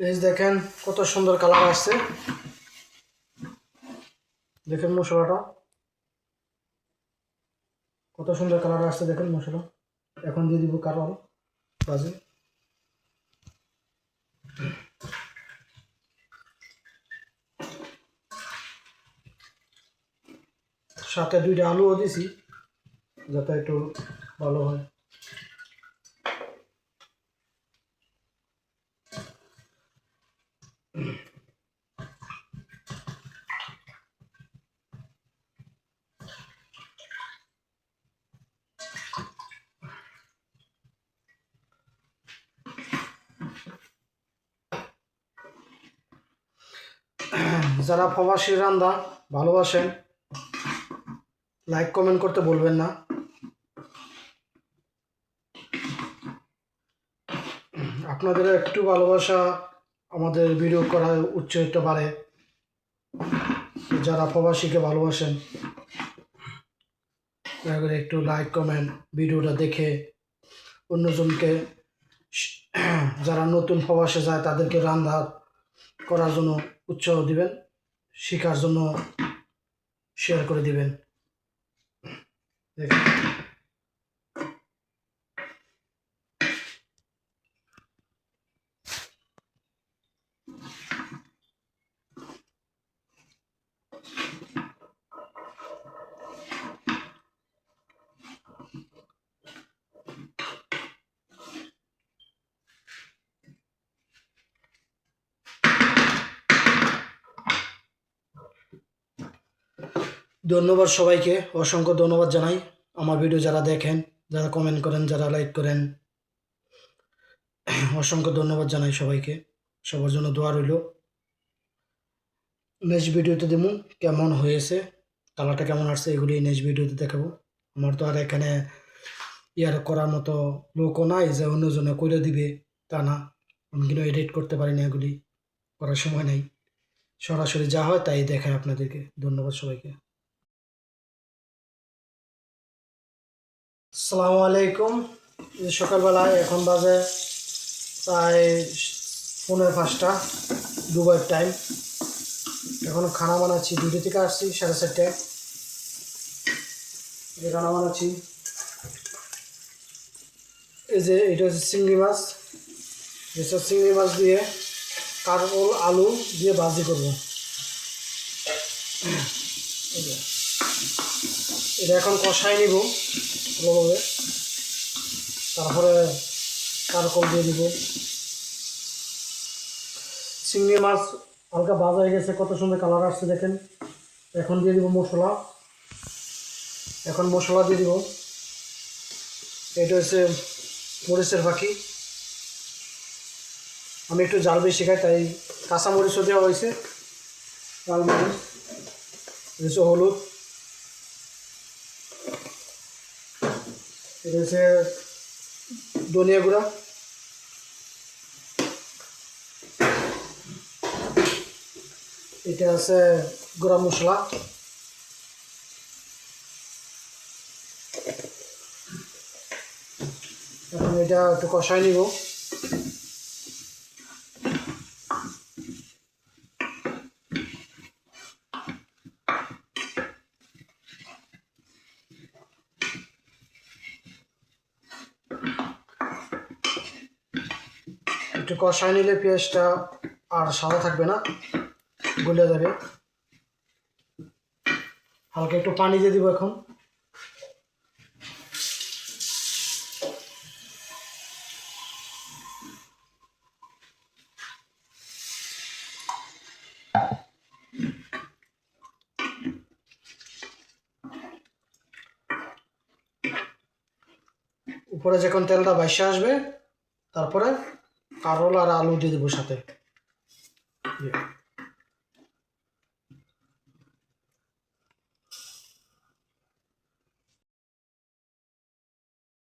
এই দেখেন কত সুন্দর কালার আসছে। দেখেন মশলাটা কত সুন্দর কালার আসছে। দেখেন মশলা। এখন দিয়ে দিব কারণ বাজে সাথে 2টা আলুও দিছি যাতে একটু ভালো হয়। যারা প্রবাসী রান্না ভালোবাসেন লাইক কমেন্ট করতে বলবেন না। আপনাদের একটু ভালোবাসা আমাদের ভিডিও করা উৎসাহিত পারে। যারা প্রবাসীকে ভালোবাসেন দয়া করে একটু লাইক কমেন্ট ভিডিওটা দেখে অন্যজনকে যারা নতুন প্রবাসে যায় তাদেরকে রান্না করার জন্য উৎসাহ দিবেন, শেখার জন্য শেয়ার করে দিবেন। দেখেন ধন্যবাদ সবাইকে, অসংখ্য ধন্যবাদ জানাই। আমার ভিডিও যারা দেখেন, যারা কমেন্ট করেন, যারা লাইক করেন, অসংখ্য ধন্যবাদ জানাই সবাইকে। সবার জন্য দোয়া রইল। নেক্সট ভিডিওতে দেবো কেমন হয়েছে, কালারটা কেমন আসছে, এগুলি নেক্সট ভিডিওতে দেখাবো। আমার তো আর এখানে ইয়ার করার মতো লোকও নাই যে অন্যজনে করে দিবে, তা না। আমি কিন্তু এডিট করতে পারি না, এগুলি করার সময় নেই। সরাসরি যা হয় তাই দেখায় আপনাদেরকে। ধন্যবাদ সবাইকে। আসসালামু আলাইকুম। সকালবেলায় এখন বাজে প্রায় 4:30 দুবাইয়ের টাইম। এখন খানা বানাচ্ছি, ডিউটি থেকে আসছি 4:30টায়। যে খানা বানাচ্ছি এই যে এটা হচ্ছে চিংড়ি মাছ। যেসব চিংড়ি মাছ দিয়ে কারকল আলু দিয়ে ভাজি করবো। এটা এখন কষাই নিব ভালোভাবে, তারপরে কারকল দিয়ে দিব। চিংড়ি মাছ হালকা ভাজা হয়ে গেছে, কত সুন্দর কালার আসছে দেখেন। এখন দিয়ে দিব মশলা। এখন মশলা দিয়ে দিব। এটা হচ্ছে মরিচের ফাঁকি। আমি একটু জাল বেশি খাই তাই কাঁচা মরিচও দেওয়া হয়েছে, লাল মরিচ, হচ্ছে হলুদ, এটা হচ্ছে ধনিয়া গুঁড়া, এটা আছে গুঁড়া মশলা। এখন এটা একটু কষাই নিব। একটু কষাই নিলে পেঁয়াজটা আর সাদা থাকবে না, গলে যাবে। হালকা একটু পানি দিয়ে দিব এখন। উপরে যখন তেলটা ভাইসে আসবে তারপরে কারল আর আলু দিয়ে দেবো সাথে।